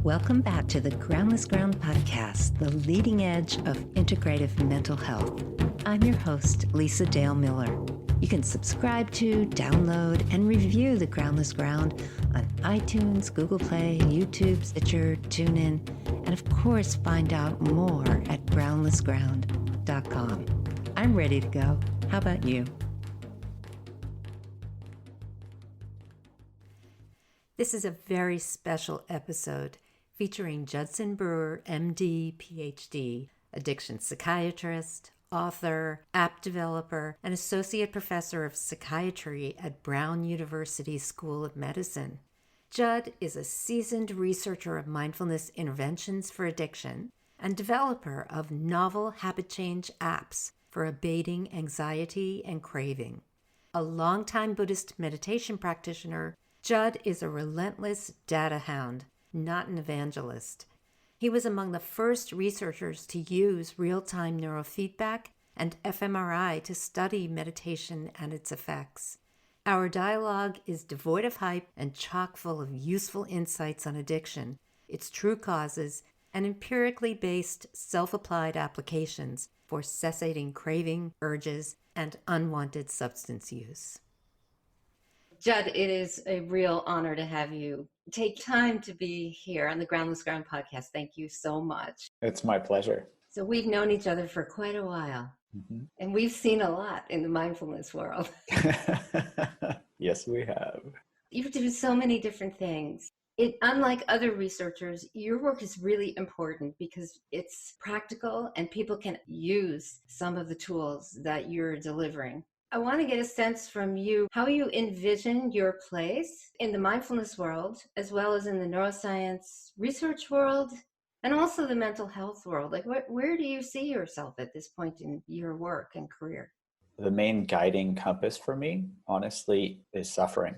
Welcome back to the Groundless Ground podcast, the leading edge of integrative mental health. I'm your host, Lisa Dale Miller. You can subscribe to, download, and review the Groundless Ground on iTunes, Google Play, YouTube, Stitcher, TuneIn, and of course, find out more at groundlessground.com. I'm ready to go. How about you? This is a very special episode featuring Judson Brewer, MD, PhD, addiction psychiatrist, author, app developer, and associate professor of psychiatry at Brown University School of Medicine. Judd is a seasoned researcher of mindfulness interventions for addiction and developer of novel habit change apps for abating anxiety and craving. A longtime Buddhist meditation practitioner, Judd is a relentless data hound, not an evangelist. He was among the first researchers to use real-time neurofeedback and fMRI to study meditation and its effects. Our dialogue is devoid of hype and chock full of useful insights on addiction, its true causes, and empirically-based self-applied applications for cessating craving, urges, and unwanted substance use. Judd, it is a real honor to have you take time to be here on the Groundless Ground podcast. Thank you so much. It's my pleasure. So we've known each other for quite a while, and we've seen a lot in the mindfulness world. Yes, we have. You do so many different things. Unlike other researchers, your work is really important because it's practical and people can use some of the tools that you're delivering. I want to get a sense from you how you envision your place in the mindfulness world, as well as in the neuroscience research world, and also the mental health world. Like, where do you see yourself at this point in your work and career? The main guiding compass for me, honestly, is suffering.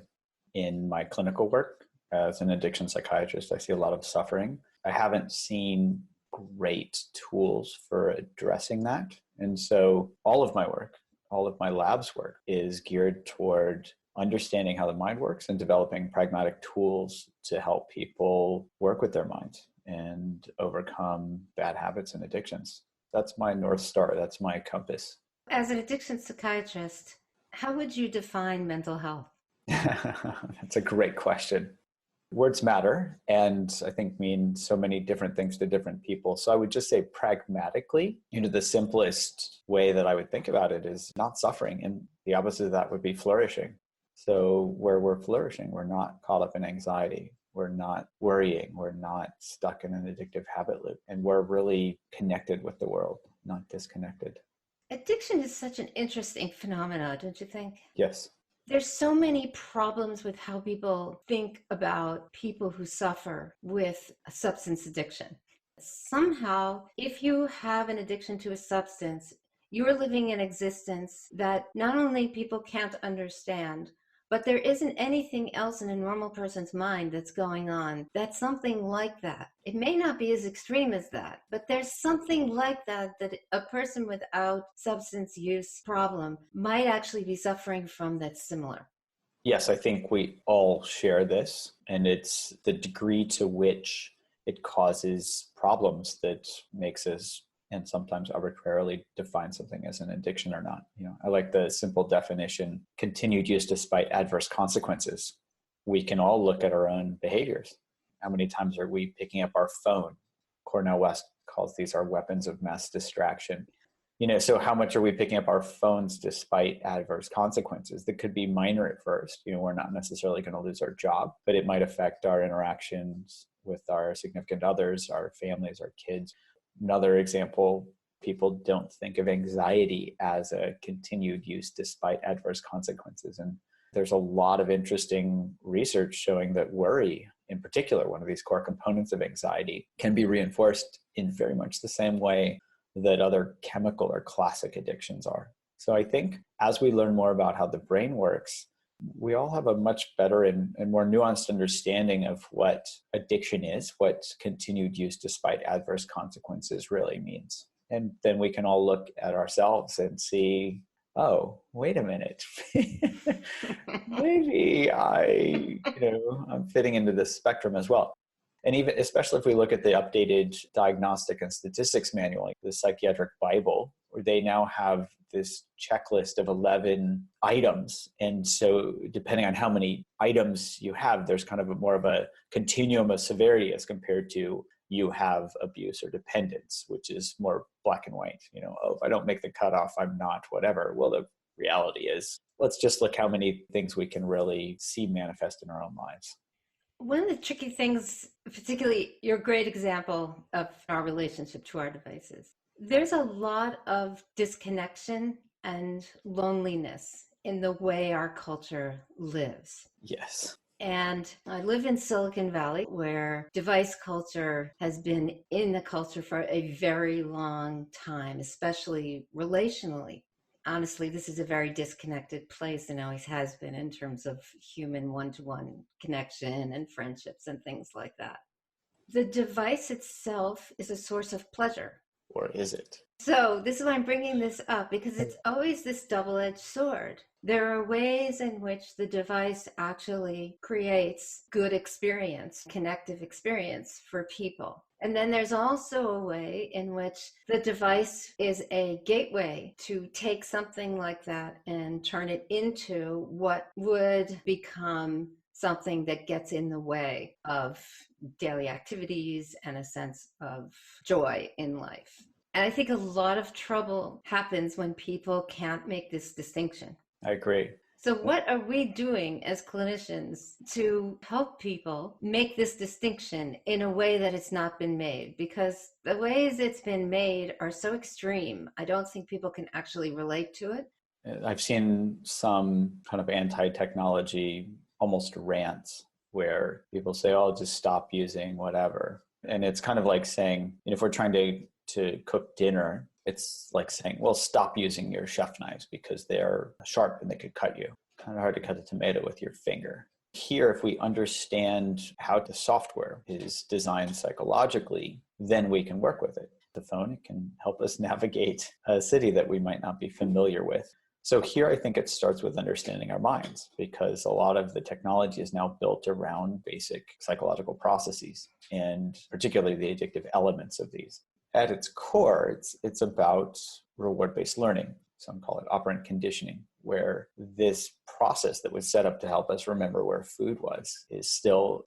In my clinical work as an addiction psychiatrist, I see a lot of suffering. I haven't seen great tools for addressing that. And so all of my work, all of my lab's work is geared toward understanding how the mind works and developing pragmatic tools to help people work with their minds and overcome bad habits and addictions. That's my North Star. That's my compass. As an addiction psychiatrist, how would you define mental health? That's a great question. Words matter, and I think mean so many different things to different people. So I would just say pragmatically, the simplest way that I would think about it is not suffering, and the opposite of that would be flourishing. So where we're flourishing, we're not caught up in anxiety, we're not worrying, we're not stuck in an addictive habit loop, and we're really connected with the world, not disconnected. Addiction is such an interesting phenomenon, don't you think? Yes. There's so many problems with how people think about people who suffer with a substance addiction. Somehow, if you have an addiction to a substance, you're living an existence that not only people can't understand, but there isn't anything else in a normal person's mind that's going on. That's something like that. It may not be as extreme as that, but there's something like that a person without substance use problem might actually be suffering from that's similar. Yes, I think we all share this, and it's the degree to which it causes problems that makes us and sometimes arbitrarily define something as an addiction or not. I like the simple definition, continued use despite adverse consequences. We can all look at our own behaviors. How many times are we picking up our phone? Cornel West calls these our weapons of mass distraction. So how much are we picking up our phones despite adverse consequences? That could be minor at first. We're not necessarily going to lose our job, but it might affect our interactions with our significant others, our families, our kids. Another example, people don't think of anxiety as a continued use despite adverse consequences. And there's a lot of interesting research showing that worry, in particular, one of these core components of anxiety, can be reinforced in very much the same way that other chemical or classic addictions are. So I think as we learn more about how the brain works, we all have a much better and more nuanced understanding of what addiction is, what continued use despite adverse consequences really means. And then we can all look at ourselves and see, oh, wait a minute. Maybe I'm fitting into this spectrum as well. And even, especially if we look at the updated Diagnostic and Statistics Manual, like the Psychiatric Bible, where they now have this checklist of 11 items. And so depending on how many items you have, there's kind of more of a continuum of severity as compared to you have abuse or dependence, which is more black and white. Oh, if I don't make the cutoff, I'm not whatever. Well, the reality is, let's just look how many things we can really see manifest in our own lives. One of the tricky things, particularly your great example of our relationship to our devices, there's a lot of disconnection and loneliness in the way our culture lives. Yes. And I live in Silicon Valley, where device culture has been in the culture for a very long time, especially relationally. Honestly, this is a very disconnected place and always has been in terms of human one-to-one connection and friendships and things like that. The device itself is a source of pleasure. Or is it? So this is why I'm bringing this up, because it's always this double-edged sword. There are ways in which the device actually creates good experience, connective experience for people. And then there's also a way in which the device is a gateway to take something like that and turn it into what would become something that gets in the way of daily activities and a sense of joy in life. And I think a lot of trouble happens when people can't make this distinction. I agree. So what are we doing as clinicians to help people make this distinction in a way that it's not been made? Because the ways it's been made are so extreme, I don't think people can actually relate to it. I've seen some kind of anti-technology almost rants where people say, oh, just stop using whatever. And it's kind of like saying, if we're trying to cook dinner, it's like saying, well, stop using your chef knives because they're sharp and they could cut you. Kind of hard to cut a tomato with your finger. Here, if we understand how the software is designed psychologically, then we can work with it. The phone, it can help us navigate a city that we might not be familiar with. So here, I think it starts with understanding our minds, because a lot of the technology is now built around basic psychological processes, and particularly the addictive elements of these. At its core, it's about reward-based learning. Some call it operant conditioning, where this process that was set up to help us remember where food was is still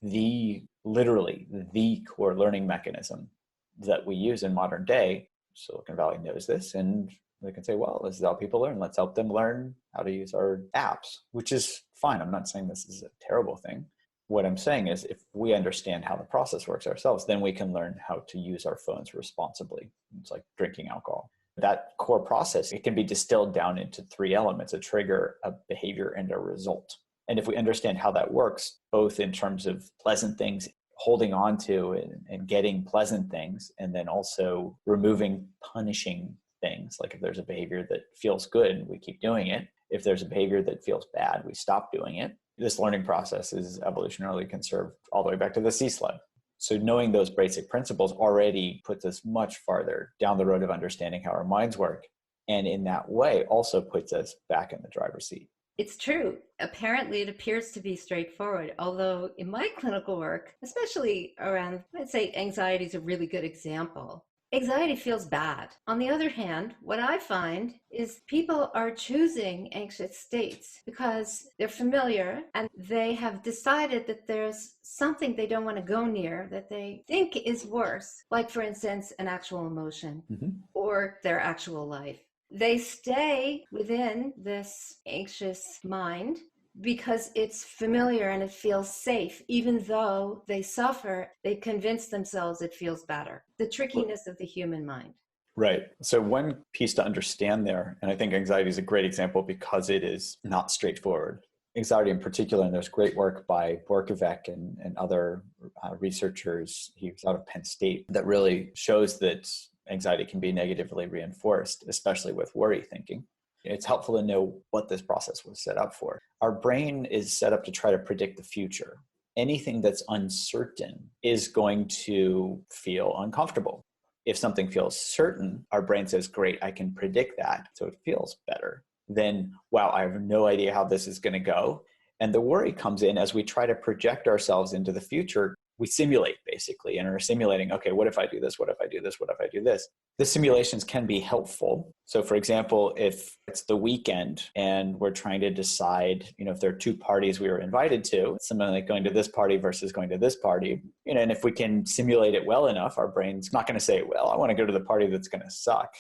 literally the core learning mechanism that we use in modern day. Silicon Valley knows this, and they can say, well, this is how people learn. Let's help them learn how to use our apps, which is fine. I'm not saying this is a terrible thing. What I'm saying is, if we understand how the process works ourselves, then we can learn how to use our phones responsibly. It's like drinking alcohol. That core process, it can be distilled down into 3 elements: a trigger, a behavior, and a result. And if we understand how that works, both in terms of pleasant things, holding on to and getting pleasant things, and then also removing punishing things. Like if there's a behavior that feels good, we keep doing it. If there's a behavior that feels bad, we stop doing it. This learning process is evolutionarily conserved all the way back to the sea slug. So knowing those basic principles already puts us much farther down the road of understanding how our minds work. And in that way also puts us back in the driver's seat. It's true. Apparently, it appears to be straightforward. Although in my clinical work, especially around, I'd say anxiety is a really good example. Anxiety feels bad. On the other hand, what I find is people are choosing anxious states because they're familiar and they have decided that there's something they don't want to go near that they think is worse, like, for instance, an actual emotion or their actual life. They stay within this anxious mind because it's familiar and it feels safe. Even though they suffer, they convince themselves it feels better. The trickiness of the human mind. Right. So one piece to understand there, and I think anxiety is a great example because it is not straightforward. Anxiety in particular, and there's great work by Borkovic and other researchers, he was out of Penn State, that really shows that anxiety can be negatively reinforced, especially with worry thinking. It's helpful to know what this process was set up for. Our brain is set up to try to predict the future. Anything that's uncertain is going to feel uncomfortable. If something feels certain, our brain says, great, I can predict that, so it feels better. Then, wow, I have no idea how this is going to go. And the worry comes in as we try to project ourselves into the future. we simulate basically, and are simulating, okay, what if I do this? What if I do this? What if I do this? The simulations can be helpful. So for example, if it's the weekend and we're trying to decide, if there are two parties we were invited to, something like going to this party versus going to this party, and if we can simulate it well enough, our brain's not going to say, well, I want to go to the party that's going to suck,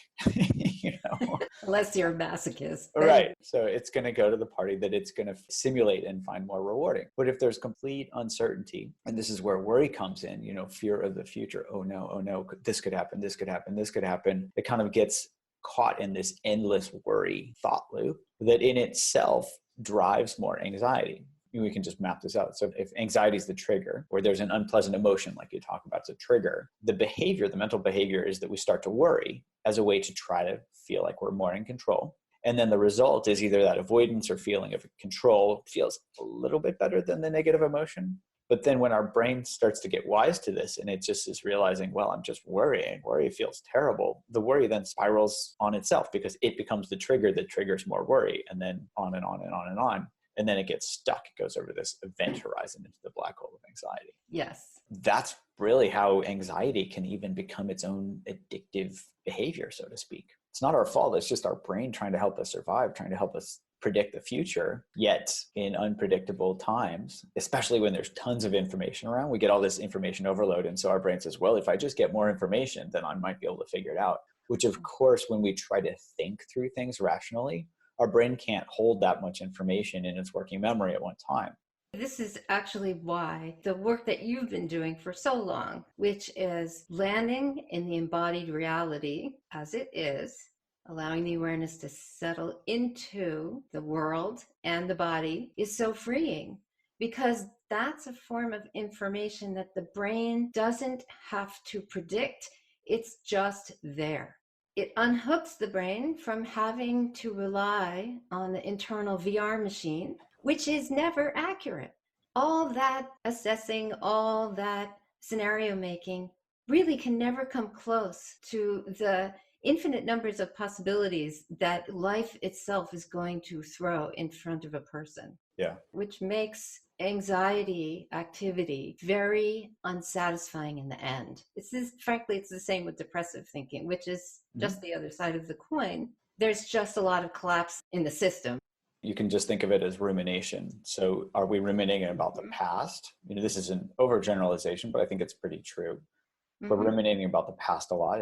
Unless you're a masochist. Right. So it's going to go to the party that it's going to simulate and find more rewarding. But if there's complete uncertainty, and this is where worry comes in, fear of the future. Oh no, this could happen, this could happen, this could happen. It kind of gets caught in this endless worry thought loop that in itself drives more anxiety. We can just map this out. So if anxiety is the trigger, or there's an unpleasant emotion, like you talk about, it's a trigger, the mental behavior is that we start to worry as a way to try to feel like we're more in control. And then the result is either that avoidance or feeling of control feels a little bit better than the negative emotion. But then when our brain starts to get wise to this, and it just is realizing, well, I'm just worrying. Worry feels terrible. The worry then spirals on itself because it becomes the trigger that triggers more worry, and then on and on and on and on. And then it gets stuck. It goes over this event horizon into the black hole of anxiety. Yes. That's really how anxiety can even become its own addictive behavior, so to speak. It's not our fault. It's just our brain trying to help us survive, trying to help us predict the future. Yet in unpredictable times, especially when there's tons of information around, we get all this information overload. And so our brain says, well, if I just get more information, then I might be able to figure it out. Which of course, when we try to think through things rationally, our brain can't hold that much information in its working memory at one time. This is actually why the work that you've been doing for so long, which is landing in the embodied reality as it is, allowing the awareness to settle into the world and the body, is so freeing, because that's a form of information that the brain doesn't have to predict. It's just there. It unhooks the brain from having to rely on the internal VR machine, which is never accurate. All that assessing, all that scenario making really can never come close to the infinite numbers of possibilities that life itself is going to throw in front of a person. Yeah. Which makes anxiety activity very unsatisfying in the end. Frankly, it's the same with depressive thinking, which is just the other side of the coin. There's just a lot of collapse in the system. You can just think of it as rumination. So are we ruminating about the past? This is an overgeneralization, but I think it's pretty true. If we're ruminating about the past a lot,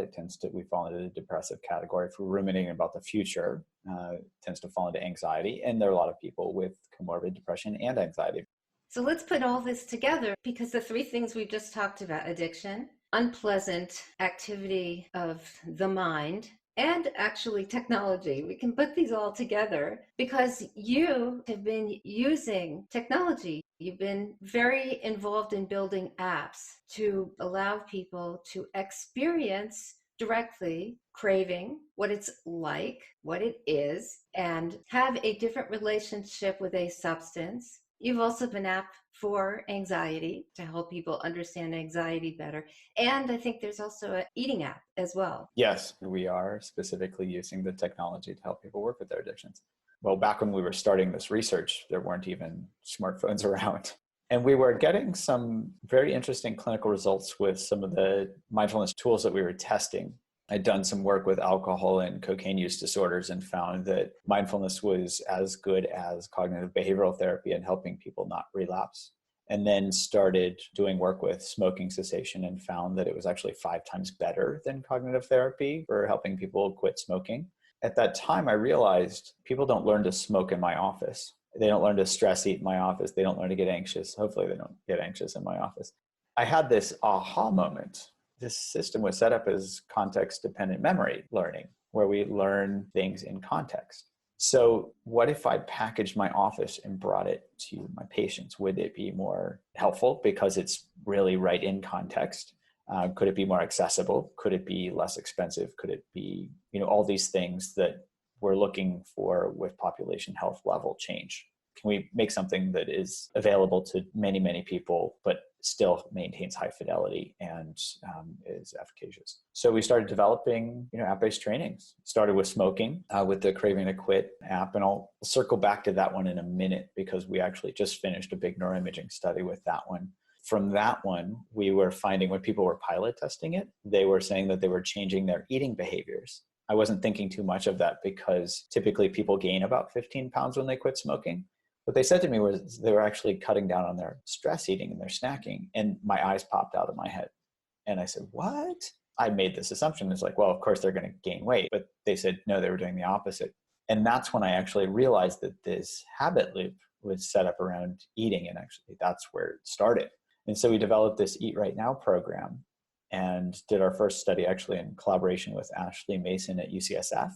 we fall into the depressive category. If we're ruminating about the future, it tends to fall into anxiety. And there are a lot of people with comorbid depression and anxiety. So let's put all this together, because the three things we've just talked about, addiction, unpleasant activity of the mind, and actually technology, we can put these all together because you have been using technology. You've been very involved in building apps to allow people to experience directly craving, what it's like, what it is, and have a different relationship with a substance. You've also been an app for anxiety to help people understand anxiety better. And I think there's also an eating app as well. Yes, we are specifically using the technology to help people work with their addictions. Well, back when we were starting this research, there weren't even smartphones around. And we were getting some very interesting clinical results with some of the mindfulness tools that we were testing. I'd done some work with alcohol and cocaine use disorders and found that mindfulness was as good as cognitive behavioral therapy in helping people not relapse. And then started doing work with smoking cessation and found that it was actually 5 times better than cognitive therapy for helping people quit smoking. At that time, I realized people don't learn to smoke in my office. They don't learn to stress eat in my office. They don't learn to get anxious. Hopefully they don't get anxious in my office. I had this aha moment. This system was set up as context-dependent memory learning, where we learn things in context. So what if I packaged my office and brought it to my patients? Would it be more helpful because it's really right in context? Could it be more accessible? Could it be less expensive? Could it be, all these things that we're looking for with population health level change? Can we make something that is available to many, many people, but still maintains high fidelity and is efficacious? So we started developing, app-based trainings. Started with smoking with the Craving to Quit app, and I'll circle back to that one in a minute because we actually just finished a big neuroimaging study with that one. from that one, we were finding when people were pilot testing it, they were saying that they were changing their eating behaviors. I wasn't thinking too much of that because typically people gain about 15 pounds when they quit smoking. What they said to me was they were actually cutting down on their stress eating and their snacking. And my eyes popped out of my head. And I said, what? I made this assumption. It's like, well, of course they're going to gain weight. But they said, no, they were doing the opposite. And that's when I actually realized that this habit loop was set up around eating. And actually that's where it started. And so we developed this Eat Right Now program and did our first study actually in collaboration with Ashley Mason at UCSF,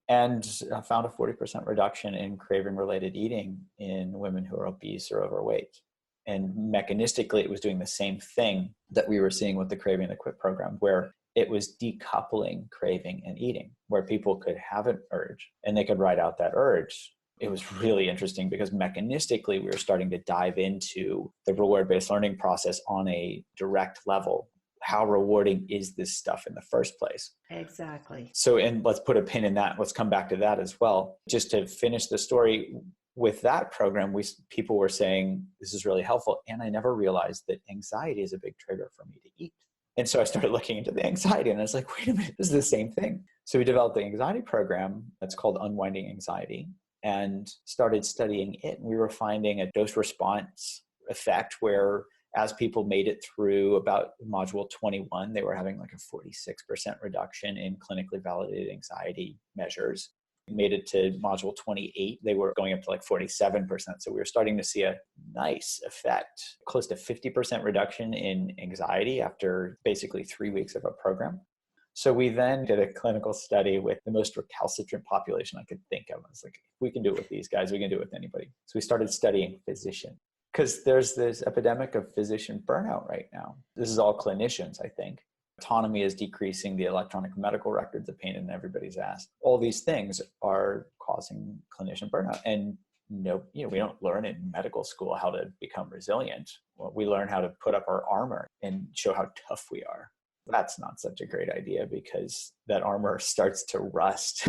and found a 40% reduction in craving-related eating in women who are obese or overweight. And mechanistically, it was doing the same thing that we were seeing with the Craving the Quit program, where it was decoupling craving and eating, where people could have an urge and they could ride out that urge. It was really interesting because mechanistically, we were starting to dive into the reward-based learning process on a direct level. How rewarding is this stuff in the first place? Exactly. So, and let's put a pin in that. Let's come back to that as well. Just to finish the story, with that program, people were saying, this is really helpful. And I never realized that anxiety is a big trigger for me to eat. And so I started looking into the anxiety and I was like, wait a minute, this is the same thing. So we developed the anxiety program that's called Unwinding Anxiety and started studying it. And we were finding a dose response effect where as people made it through about module 21, they were having like a 46% reduction in clinically validated anxiety measures. Made it to module 28, they were going up to like 47%. So we were starting to see a nice effect, close to 50% reduction in anxiety after basically 3 weeks of a program. So we then did a clinical study with the most recalcitrant population I could think of. I was like, if we can do it with these guys, we can do it with anybody. So we started studying physicians, because there's this epidemic of physician burnout right now. This is all clinicians, I think. Autonomy is decreasing, the electronic medical records, a pain in everybody's ass. All these things are causing clinician burnout. And we don't learn in medical school how to become resilient. Well, we learn how to put up our armor and show how tough we are. That's not such a great idea because that armor starts to rust.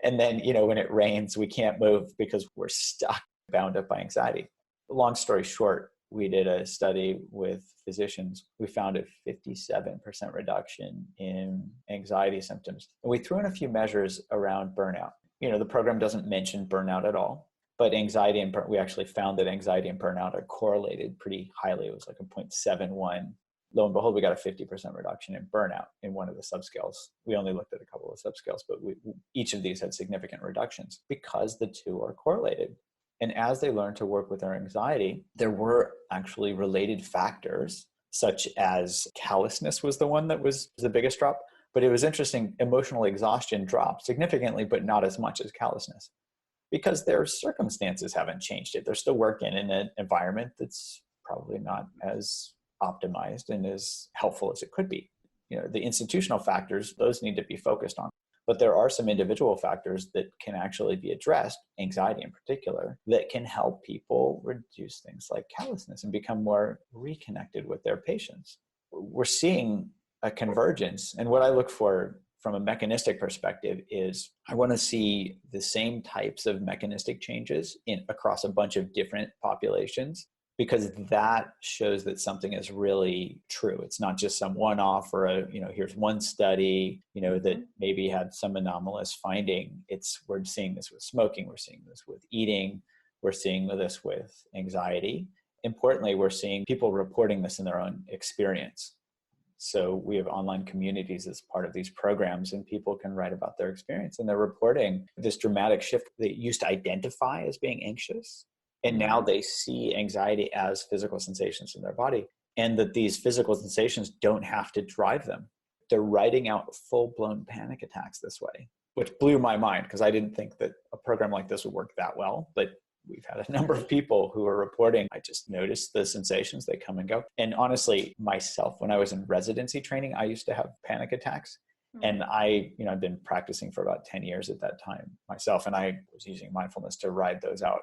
And then, when it rains, we can't move because we're stuck, bound up by anxiety. Long story short, we did a study with physicians. We found a 57% reduction in anxiety symptoms. And we threw in a few measures around burnout. The program doesn't mention burnout at all, but anxiety and we actually found that anxiety and burnout are correlated pretty highly. It was like a 0.71. Lo and behold, we got a 50% reduction in burnout in one of the subscales. We only looked at a couple of subscales, but each of these had significant reductions because the two are correlated. And as they learned to work with their anxiety, there were actually related factors, such as callousness was the one that was the biggest drop. But it was interesting, emotional exhaustion dropped significantly, but not as much as callousness, because their circumstances haven't changed it. They're still working in an environment that's probably not as optimized and as helpful as it could be. The institutional factors, those need to be focused on. But there are some individual factors that can actually be addressed, anxiety in particular, that can help people reduce things like callousness and become more reconnected with their patients. We're seeing a convergence. And what I look for from a mechanistic perspective is I want to see the same types of mechanistic changes across a bunch of different populations, because that shows that something is really true. It's not just some one-off or here's one study, that maybe had some anomalous finding. We're seeing this with smoking. We're seeing this with eating. We're seeing this with anxiety. Importantly, we're seeing people reporting this in their own experience. So we have online communities as part of these programs, and people can write about their experience, and they're reporting this dramatic shift. They used to identify as being anxious, and now they see anxiety as physical sensations in their body, and that these physical sensations don't have to drive them. They're writing out full-blown panic attacks this way, which blew my mind because I didn't think that a program like this would work that well. But we've had a number of people who are reporting, I just noticed the sensations, they come and go. And honestly, myself, when I was in residency training, I used to have panic attacks. And I've been practicing for about 10 years at that time myself, and I was using mindfulness to ride those out.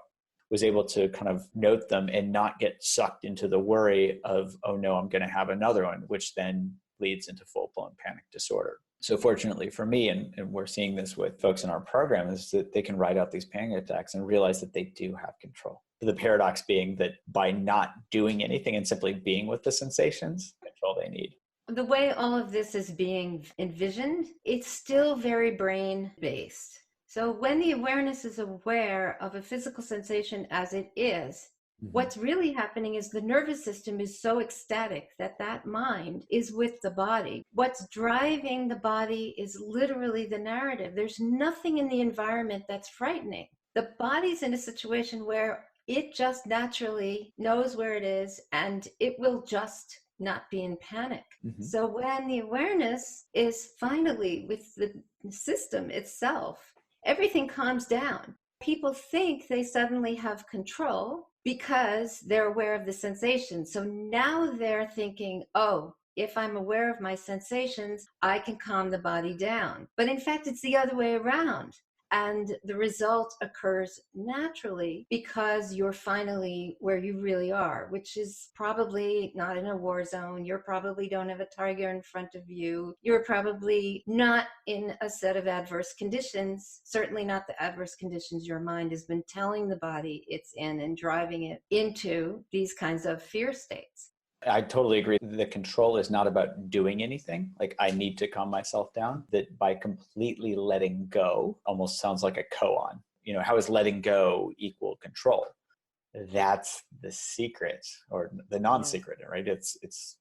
Was able to kind of note them and not get sucked into the worry of, oh no, I'm going to have another one, which then leads into full-blown panic disorder. So fortunately for me, and we're seeing this with folks in our program, is that they can write out these panic attacks and realize that they do have control. The paradox being that by not doing anything and simply being with the sensations, control they need. The way all of this is being envisioned, it's still very brain based. So when the awareness is aware of a physical sensation as it is, what's really happening is the nervous system is so ecstatic that that mind is with the body. What's driving the body is literally the narrative. There's nothing in the environment that's frightening. The body's in a situation where it just naturally knows where it is and it will just not be in panic. So when the awareness is finally with the system itself, everything calms down. People think they suddenly have control because they're aware of the sensation. So now they're thinking, oh, if I'm aware of my sensations, I can calm the body down. But in fact, it's the other way around. And the result occurs naturally because you're finally where you really are, which is probably not in a war zone. You probably don't have a tiger in front of you. You're probably not in a set of adverse conditions, certainly not the adverse conditions your mind has been telling the body it's in and driving it into these kinds of fear states. I totally agree. The control is not about doing anything. Like I need to calm myself down. That by completely letting go almost sounds like a koan. How is letting go equal control? That's the secret or the non-secret, right? It's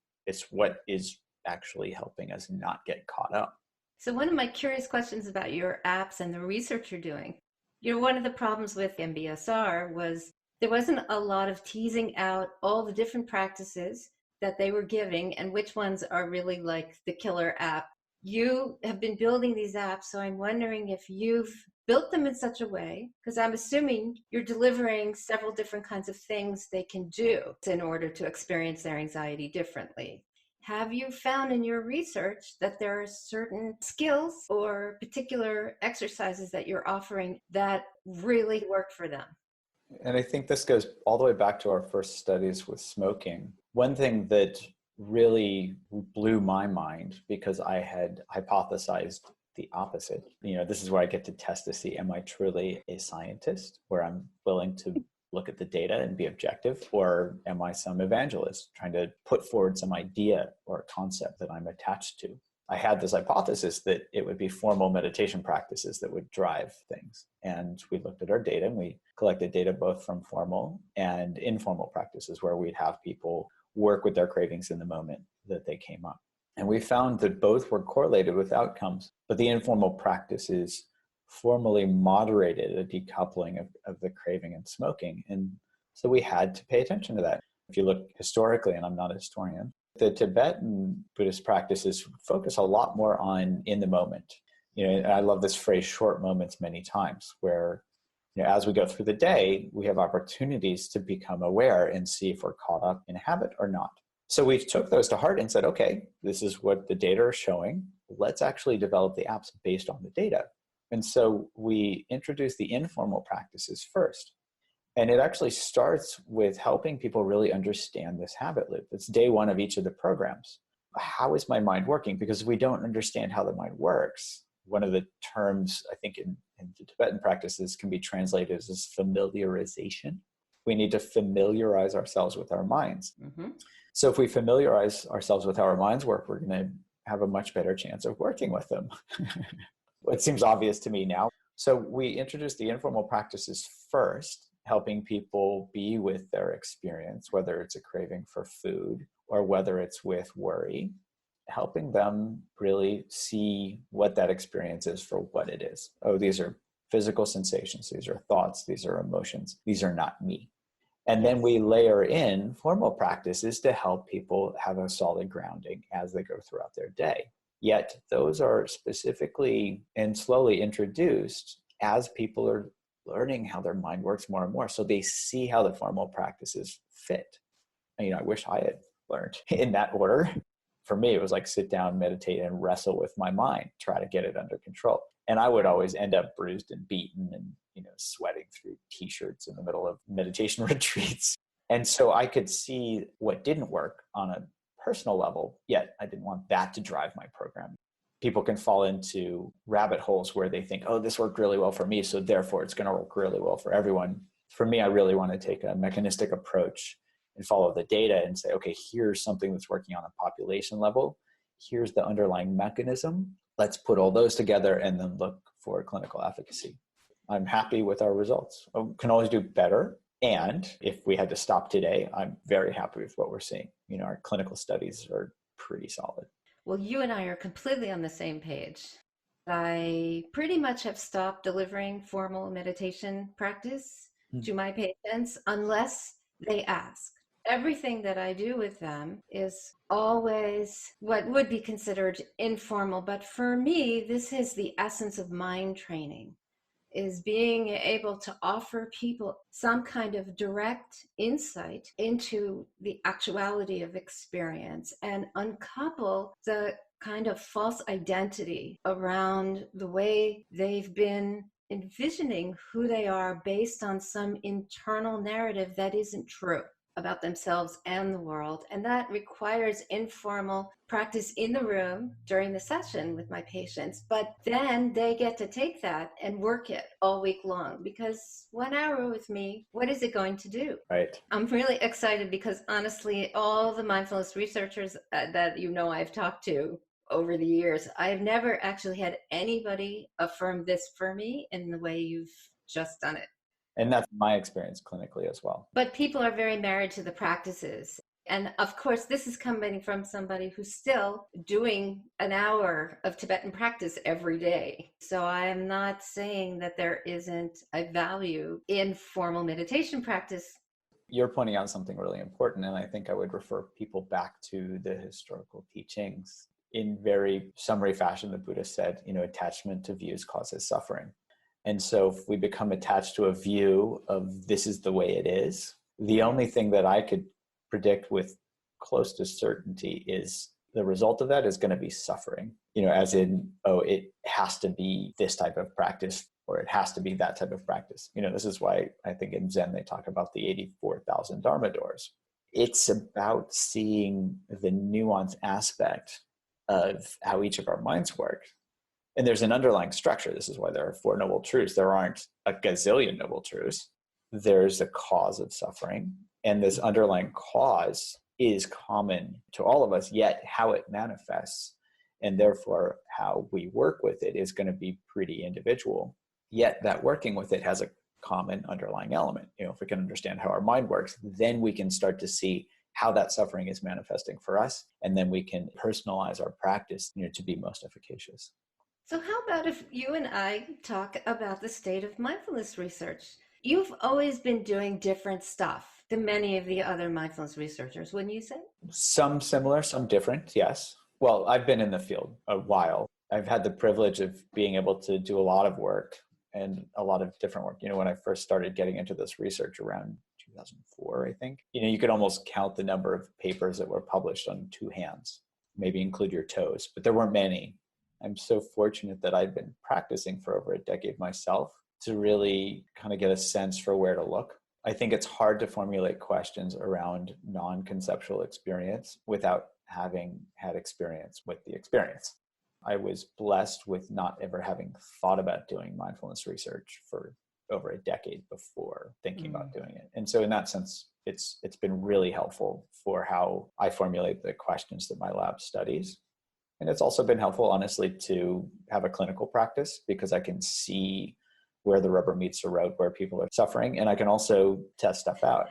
what is actually helping us not get caught up. So one of my curious questions about your apps and the research you're doing, one of the problems with MBSR was there wasn't a lot of teasing out all the different practices that they were giving and which ones are really like the killer app. You have been building these apps, so I'm wondering if you've built them in such a way, because I'm assuming you're delivering several different kinds of things they can do in order to experience their anxiety differently. Have you found in your research that there are certain skills or particular exercises that you're offering that really work for them? And I think this goes all the way back to our first studies with smoking. One thing that really blew my mind, because I had hypothesized the opposite. This is where I get to test to see, am I truly a scientist, where I'm willing to look at the data and be objective, or am I some evangelist trying to put forward some idea or concept that I'm attached to? I had this hypothesis that it would be formal meditation practices that would drive things. And we looked at our data and we collected data both from formal and informal practices where we'd have people work with their cravings in the moment that they came up. And we found that both were correlated with outcomes, but the informal practices formally moderated a decoupling of the craving and smoking. And so we had to pay attention to that. If you look historically, and I'm not a historian, the Tibetan Buddhist practices focus a lot more on in the moment. And I love this phrase, short moments many times, where as we go through the day, we have opportunities to become aware and see if we're caught up in habit or not. So we took those to heart and said, okay, this is what the data are showing. Let's actually develop the apps based on the data. And so we introduced the informal practices first. And it actually starts with helping people really understand this habit loop. It's day one of each of the programs. How is my mind working? Because if we don't understand how the mind works, one of the terms I think in the Tibetan practices can be translated as familiarization. We need to familiarize ourselves with our minds. So if we familiarize ourselves with how our minds work, we're going to have a much better chance of working with them. It seems obvious to me now. So we introduced the informal practices first, helping people be with their experience, whether it's a craving for food or whether it's with worry, helping them really see what that experience is for what it is. Oh, these are physical sensations. These are thoughts. These are emotions. These are not me. And then we layer in formal practices to help people have a solid grounding as they go throughout their day. Yet those are specifically and slowly introduced as people are learning how their mind works more and more. So they see how the formal practices fit. I wish I had learned in that order. For me, it was like sit down, meditate, and wrestle with my mind, try to get it under control. And I would always end up bruised and beaten and, sweating through t-shirts in the middle of meditation retreats. And so I could see what didn't work on a personal level, yet I didn't want that to drive my program. People can fall into rabbit holes where they think, oh, this worked really well for me, so therefore it's going to work really well for everyone. For me, I really want to take a mechanistic approach and follow the data and say, okay, here's something that's working on a population level. Here's the underlying mechanism. Let's put all those together and then look for clinical efficacy. I'm happy with our results. We can always do better. And if we had to stop today, I'm very happy with what we're seeing. Our clinical studies are pretty solid. Well, you and I are completely on the same page. I pretty much have stopped delivering formal meditation practice to my patients unless they ask. Everything that I do with them is always what would be considered informal. But for me, this is the essence of mind training, is being able to offer people some kind of direct insight into the actuality of experience and uncouple the kind of false identity around the way they've been envisioning who they are based on some internal narrative that isn't true about themselves and the world. And that requires informal practice in the room during the session with my patients. But then they get to take that and work it all week long, because 1 hour with me, what is it going to do? Right. I'm really excited because honestly, all the mindfulness researchers that I've talked to over the years, I've never actually had anybody affirm this for me in the way you've just done it. And that's my experience clinically as well. But people are very married to the practices. And of course, this is coming from somebody who's still doing an hour of Tibetan practice every day. So I'm not saying that there isn't a value in formal meditation practice. You're pointing out something really important, and I think I would refer people back to the historical teachings. In very summary fashion, the Buddha said, attachment to views causes suffering. And so if we become attached to a view of this is the way it is, the only thing that I could predict with close to certainty is the result of that is going to be suffering, as in, it has to be this type of practice, or it has to be that type of practice. This is why I think in Zen, they talk about the 84,000 Dharma doors. It's about seeing the nuanced aspect of how each of our minds work. And there's an underlying structure. This is why there are 4 noble truths. There aren't a gazillion noble truths. There's a cause of suffering. And this underlying cause is common to all of us, yet how it manifests and therefore how we work with it is going to be pretty individual. Yet that working with it has a common underlying element. If we can understand how our mind works, then we can start to see how that suffering is manifesting for us. And then we can personalize our practice, to be most efficacious. So how about if you and I talk about the state of mindfulness research? You've always been doing different stuff than many of the other mindfulness researchers, wouldn't you say? Some similar, some different, yes. Well, I've been in the field a while. I've had the privilege of being able to do a lot of work and a lot of different work. When I first started getting into this research around 2004, I think, you could almost count the number of papers that were published on 2 hands, maybe include your toes, but there weren't many. I'm so fortunate that I've been practicing for over a decade myself to really kind of get a sense for where to look. I think it's hard to formulate questions around non-conceptual experience without having had experience with the experience. I was blessed with not ever having thought about doing mindfulness research for over a decade before thinking about doing it. And so in that sense, it's been really helpful for how I formulate the questions that my lab studies. And it's also been helpful, honestly, to have a clinical practice because I can see where the rubber meets the road, where people are suffering, and I can also test stuff out.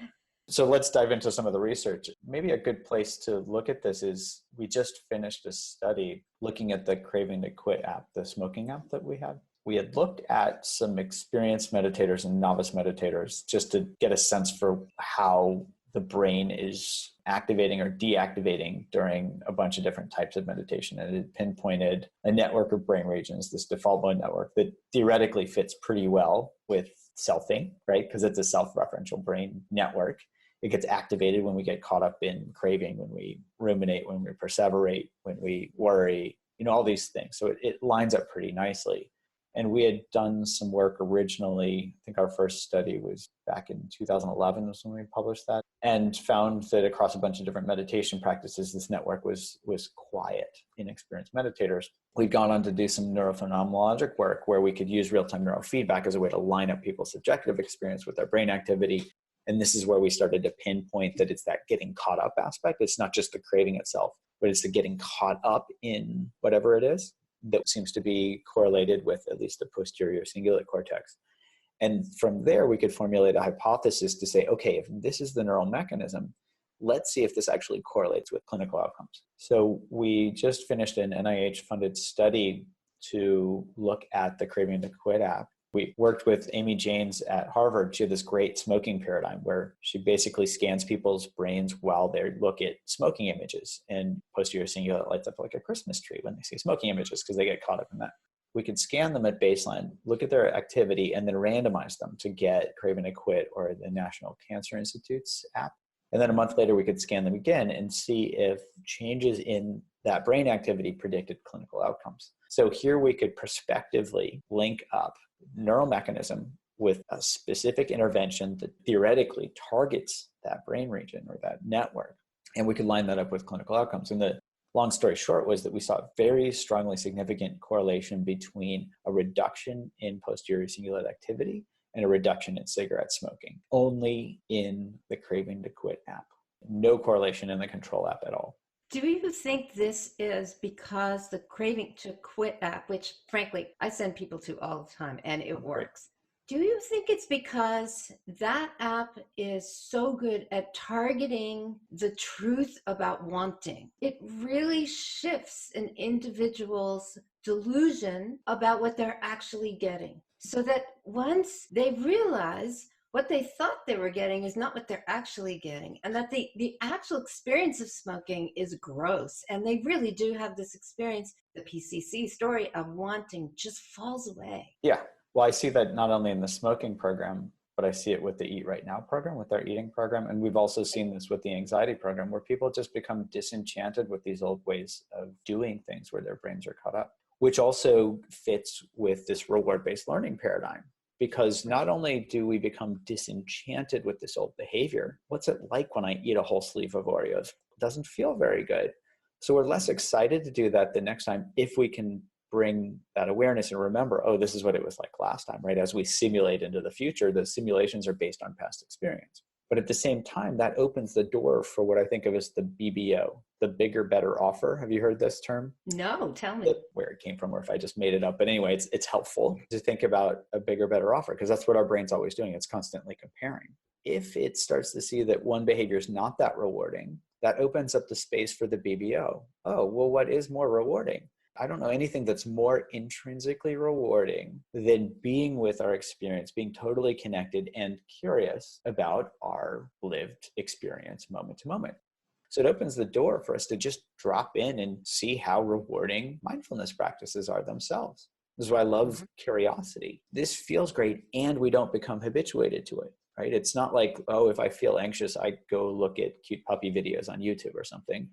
So let's dive into some of the research. Maybe a good place to look at this is we just finished a study looking at the Craving to Quit app, the smoking app that we have. We had looked at some experienced meditators and novice meditators just to get a sense for how the brain is activating or deactivating during a bunch of different types of meditation. And it pinpointed a network of brain regions, this default mode network that theoretically fits pretty well with selfing, right? Because it's a self-referential brain network. It gets activated when we get caught up in craving, when we ruminate, when we perseverate, when we worry, all these things. So it lines up pretty nicely. And we had done some work originally. I think our first study was back in 2011 was when we published that, and found that across a bunch of different meditation practices, this network was quiet, inexperienced meditators. We'd gone on to do some neurophenomenologic work where we could use real-time neurofeedback as a way to line up people's subjective experience with their brain activity. And this is where we started to pinpoint that it's that getting caught up aspect. It's not just the craving itself, but it's the getting caught up in whatever it is that seems to be correlated with at least the posterior cingulate cortex. And from there, we could formulate a hypothesis to say, okay, if this is the neural mechanism, let's see if this actually correlates with clinical outcomes. So we just finished an NIH-funded study to look at the Craving to Quit app. We worked with Amy Janes at Harvard. She had this great smoking paradigm where she basically scans people's brains while they look at smoking images, and posterior cingulate lights up like a Christmas tree when they see smoking images because they get caught up in that. We could scan them at baseline, look at their activity, and then randomize them to get Craving to Quit or the National Cancer Institute's app. And then a month later, we could scan them again and see if changes in that brain activity predicted clinical outcomes. So here we could prospectively link up neural mechanism with a specific intervention that theoretically targets that brain region or that network. And we could line that up with clinical outcomes. And the long story short was that we saw a very strongly significant correlation between a reduction in posterior cingulate activity and a reduction in cigarette smoking, only in the Craving to Quit app. No correlation in the control app at all. Do you think this is because the Craving to Quit app, which frankly I send people to all the time and it works, do you think it's because that app is so good at targeting the truth about wanting? It really shifts an individual's delusion about what they're actually getting, so that once they realize what they thought they were getting is not what they're actually getting, and that the actual experience of smoking is gross, and they really do have this experience, the PCC story of wanting just falls away. Yeah, well, I see that not only in the smoking program, but I see it with the Eat Right Now program, with our eating program, and we've also seen this with the anxiety program, where people just become disenchanted with these old ways of doing things where their brains are caught up, which also fits with this reward-based learning paradigm. Because not only do we become disenchanted with this old behavior, what's it like when I eat a whole sleeve of Oreos? It doesn't feel very good. So we're less excited to do that the next time if we can bring that awareness and remember, oh, this is what it was like last time, right? As we simulate into the future, the simulations are based on past experience. But at the same time, that opens the door for what I think of as the BBO, the bigger, better offer. Have you heard this term? No, tell me. Where it came from, or if I just made it up. But anyway, it's helpful to think about a bigger, better offer, because that's what our brain's always doing. It's constantly comparing. If it starts to see that one behavior is not that rewarding, that opens up the space for the BBO. Oh, well, what is more rewarding? I don't know anything that's more intrinsically rewarding than being with our experience, being totally connected and curious about our lived experience moment to moment. So it opens the door for us to just drop in and see how rewarding mindfulness practices are themselves. This is why I love curiosity. This feels great, and we don't become habituated to it, right? It's not like, oh, if I feel anxious, I go look at cute puppy videos on YouTube or something,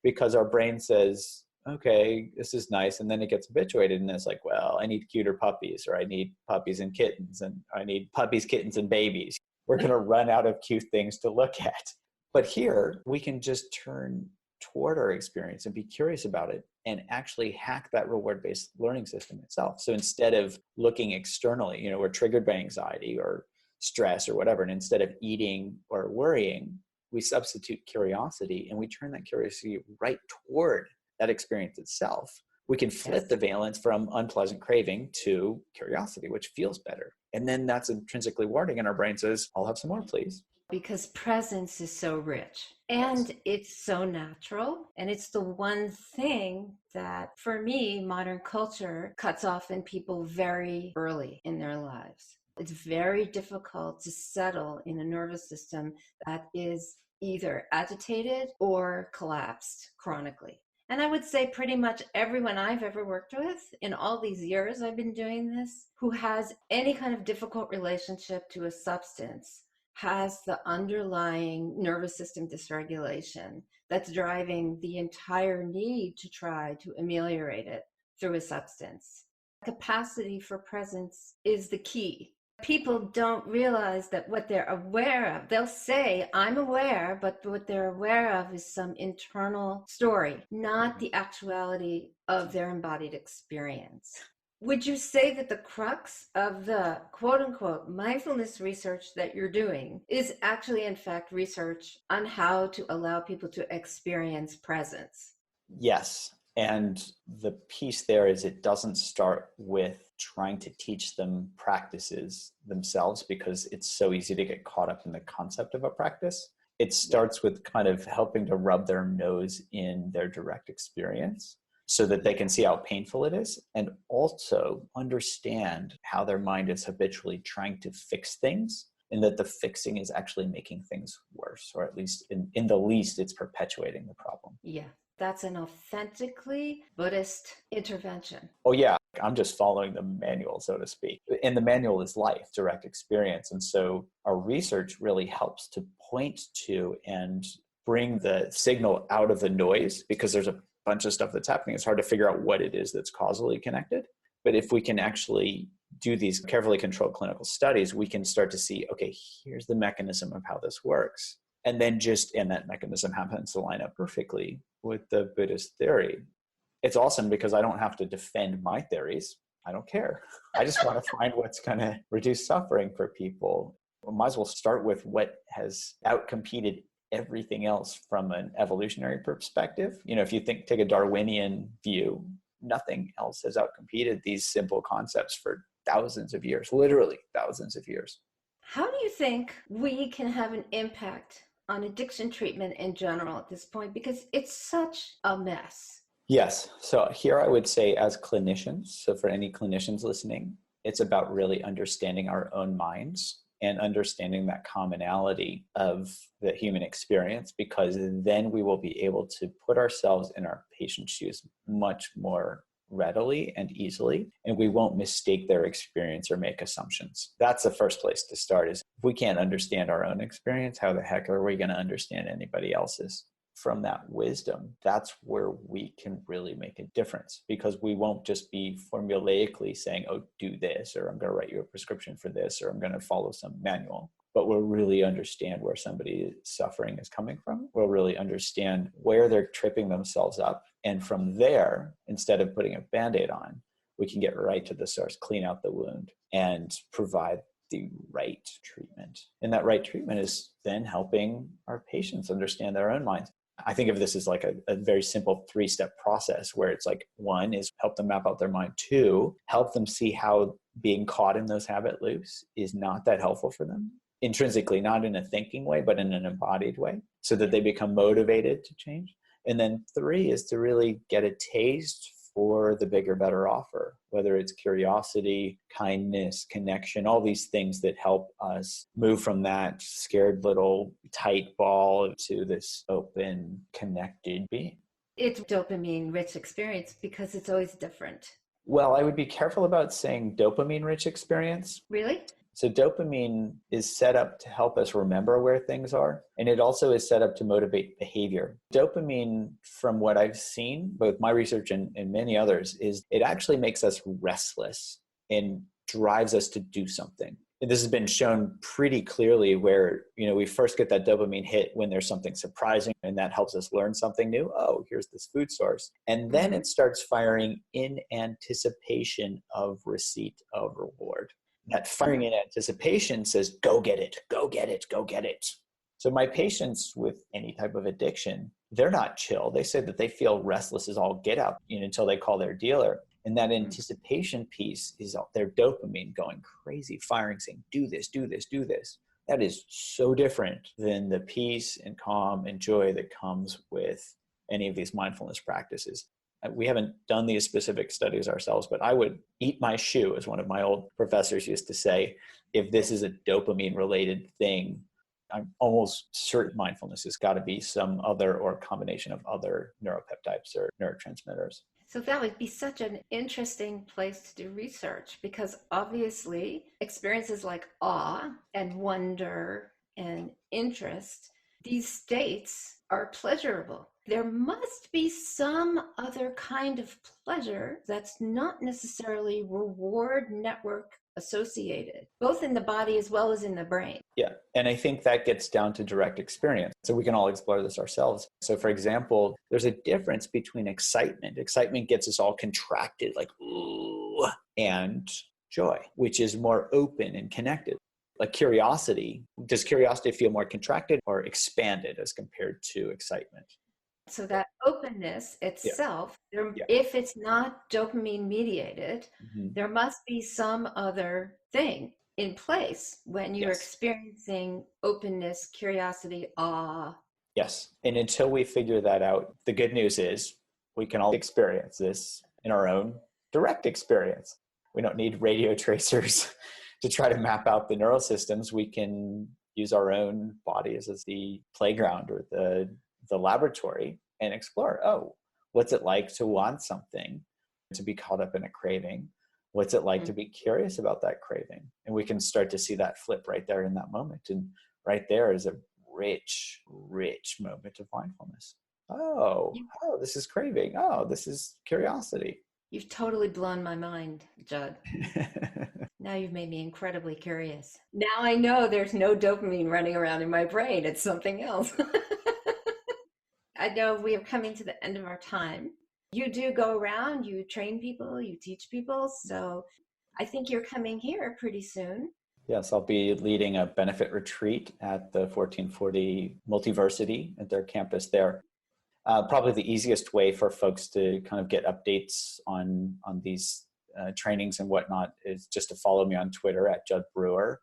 because our brain says, okay, this is nice. And then it gets habituated and it's like, well, I need cuter puppies, or I need puppies and kittens, and I need puppies, kittens, and babies. We're going to run out of cute things to look at. But here we can just turn toward our experience and be curious about it and actually hack that reward-based learning system itself. So instead of looking externally, we're triggered by anxiety or stress or whatever, and instead of eating or worrying, we substitute curiosity and we turn that curiosity right toward that experience itself. We can flip the valence from unpleasant craving to curiosity, which feels better. And then that's intrinsically rewarding, and our brain says, I'll have some more, please. Because presence is so rich and it's so natural. And it's the one thing that, for me, modern culture cuts off in people very early in their lives. It's very difficult to settle in a nervous system that is either agitated or collapsed chronically. And I would say pretty much everyone I've ever worked with in all these years I've been doing this, who has any kind of difficult relationship to a substance, has the underlying nervous system dysregulation that's driving the entire need to try to ameliorate it through a substance. Capacity for presence is the key. People don't realize that what they're aware of, they'll say, I'm aware, but what they're aware of is some internal story, not the actuality of their embodied experience. Would you say that the crux of the quote unquote mindfulness research that you're doing is actually, in fact, research on how to allow people to experience presence? Yes. And the piece there is it doesn't start with trying to teach them practices themselves because it's so easy to get caught up in the concept of a practice. It starts with kind of helping to rub their nose in their direct experience so that they can see how painful it is and also understand how their mind is habitually trying to fix things and that the fixing is actually making things worse, or at least in the least, it's perpetuating the problem. Yeah. That's an authentically Buddhist intervention. Oh, yeah. I'm just following the manual, so to speak. And the manual is life, direct experience. And so our research really helps to point to and bring the signal out of the noise because there's a bunch of stuff that's happening. It's hard to figure out what it is that's causally connected. But if we can actually do these carefully controlled clinical studies, we can start to see, okay, here's the mechanism of how this works. And then and that mechanism happens to line up perfectly with the Buddhist theory. It's awesome because I don't have to defend my theories. I don't care. I just want to find what's going to reduce suffering for people. We might as well start with what has outcompeted everything else from an evolutionary perspective. If you take a Darwinian view, nothing else has outcompeted these simple concepts for thousands of years, literally thousands of years. How do you think we can have an impact on addiction treatment in general at this point? Because it's such a mess. Yes. So here I would say as clinicians, so for any clinicians listening, it's about really understanding our own minds and understanding that commonality of the human experience, because then we will be able to put ourselves in our patient's shoes much more readily and easily, and we won't mistake their experience or make assumptions. That's the first place to start. Is if we can't understand our own experience, how the heck are we going to understand anybody else's? From that wisdom, that's where we can really make a difference, because we won't just be formulaically saying, oh, do this, or I'm going to write you a prescription for this, or I'm going to follow some manual. But we'll really understand where somebody's suffering is coming from. We'll really understand where they're tripping themselves up. And from there, instead of putting a Band-Aid on, we can get right to the source, clean out the wound, and provide the right treatment. And that right treatment is then helping our patients understand their own minds. I think of this as like a very simple 3-step process where it's like, 1 is help them map out their mind. 2, help them see how being caught in those habit loops is not that helpful for them. Intrinsically, not in a thinking way, but in an embodied way, so that they become motivated to change. And then 3 is to really get a taste for the bigger, better offer, whether it's curiosity, kindness, connection, all these things that help us move from that scared little tight ball to this open, connected being. It's dopamine-rich experience because it's always different. Well, I would be careful about saying dopamine-rich experience. Really? So dopamine is set up to help us remember where things are, and it also is set up to motivate behavior. Dopamine, from what I've seen, both my research and many others, is it actually makes us restless and drives us to do something. And this has been shown pretty clearly where, we first get that dopamine hit when there's something surprising, and that helps us learn something new. Oh, here's this food source. And then it starts firing in anticipation of receipt of reward. That firing in anticipation says, go get it, go get it, go get it. So my patients with any type of addiction, they're not chill. They say that they feel restless as all get out until they call their dealer. And that anticipation piece is their dopamine going crazy, firing, saying, do this, do this, do this. That is so different than the peace and calm and joy that comes with any of these mindfulness practices. We haven't done these specific studies ourselves, but I would eat my shoe, as one of my old professors used to say, if this is a dopamine related thing. I'm almost certain mindfulness has got to be some other or combination of other neuropeptides or neurotransmitters. So that would be such an interesting place to do research, because obviously experiences like awe and wonder and interest, these states are pleasurable. There must be some other kind of pleasure that's not necessarily reward network associated, both in the body as well as in the brain. Yeah. And I think that gets down to direct experience. So we can all explore this ourselves. So for example, there's a difference between excitement. Excitement gets us all contracted, like, ooh, and joy, which is more open and connected. Like curiosity, does curiosity feel more contracted or expanded as compared to excitement? So that openness itself, if it's not dopamine mediated, there must be some other thing in place when you're experiencing openness, curiosity, awe. Yes. And until we figure that out, the good news is we can all experience this in our own direct experience. We don't need radio tracers to try to map out the neural systems. We can use our own bodies as the playground or the laboratory and explore, oh, what's it like to want something, to be caught up in a craving? What's it like to be curious about that craving? And we can start to see that flip right there in that moment. And right there is a rich, rich moment of mindfulness. Oh, this is craving. Oh, this is curiosity. You've totally blown my mind, Judd. Now you've made me incredibly curious. Now I know there's no dopamine running around in my brain. It's something else. I know we are coming to the end of our time. You do go around, you train people, you teach people. So I think you're coming here pretty soon. Yes, I'll be leading a benefit retreat at the 1440 Multiversity at their campus there. Probably the easiest way for folks to kind of get updates on these trainings and whatnot is just to follow me on Twitter at Judd Brewer,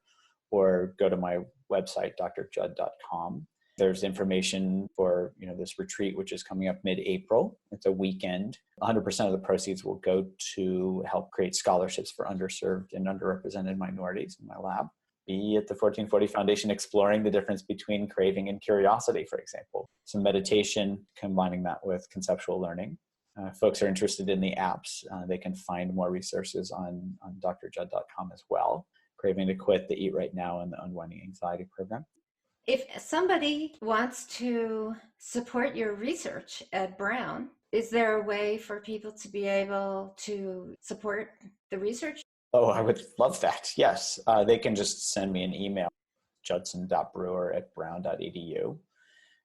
or go to my website, drjudd.com. There's information for this retreat, which is coming up mid-April. It's a weekend. 100% of the proceeds will go to help create scholarships for underserved and underrepresented minorities in my lab. Be at the 1440 Foundation exploring the difference between craving and curiosity, for example. Some meditation, combining that with conceptual learning. Folks are interested in the apps. They can find more resources on drjudd.com as well. Craving to Quit, the Eat Right Now, and the Unwinding Anxiety program. If somebody wants to support your research at Brown, is there a way for people to be able to support the research? Oh, I would love that. Yes. They can just send me an email, judson.brewer@brown.edu,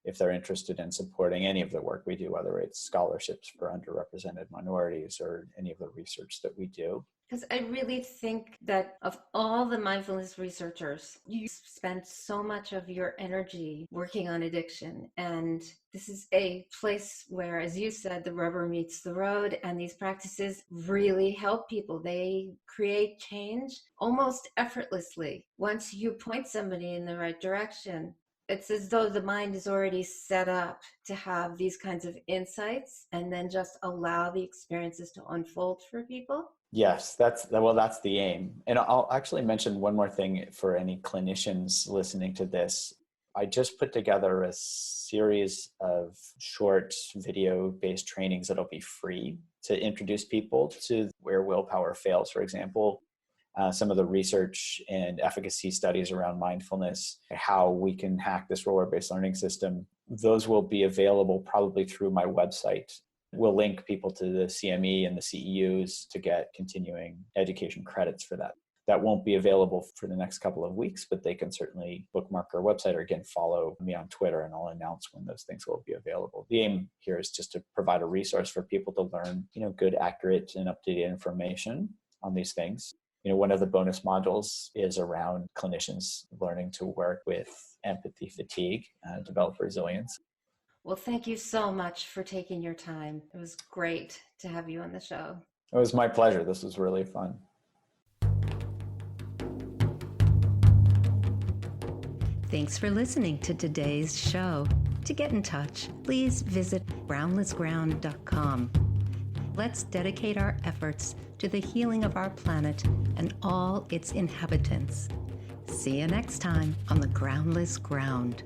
if they're interested in supporting any of the work we do, whether it's scholarships for underrepresented minorities or any of the research that we do. Because I really think that of all the mindfulness researchers, you spend so much of your energy working on addiction. And this is a place where, as you said, the rubber meets the road, and these practices really help people. They create change almost effortlessly. Once you point somebody in the right direction, it's as though the mind is already set up to have these kinds of insights and then just allow the experiences to unfold for people. Yes, that's the aim. And I'll actually mention one more thing for any clinicians listening to this. I just put together a series of short video-based trainings that'll be free to introduce people to where willpower fails, for example. Some of the research and efficacy studies around mindfulness, how we can hack this reward-based learning system. Those will be available probably through my website. We'll link people to the CME and the CEUs to get continuing education credits for that. That won't be available for the next couple of weeks, but they can certainly bookmark our website or again, follow me on Twitter, and I'll announce when those things will be available. The aim here is just to provide a resource for people to learn, good, accurate, and up-to-date information on these things. One of the bonus modules is around clinicians learning to work with empathy fatigue, develop resilience. Well, thank you so much for taking your time. It was great to have you on the show. It was my pleasure. This was really fun. Thanks for listening to today's show. To get in touch, please visit groundlessground.com. Let's dedicate our efforts to the healing of our planet and all its inhabitants. See you next time on the Groundless Ground.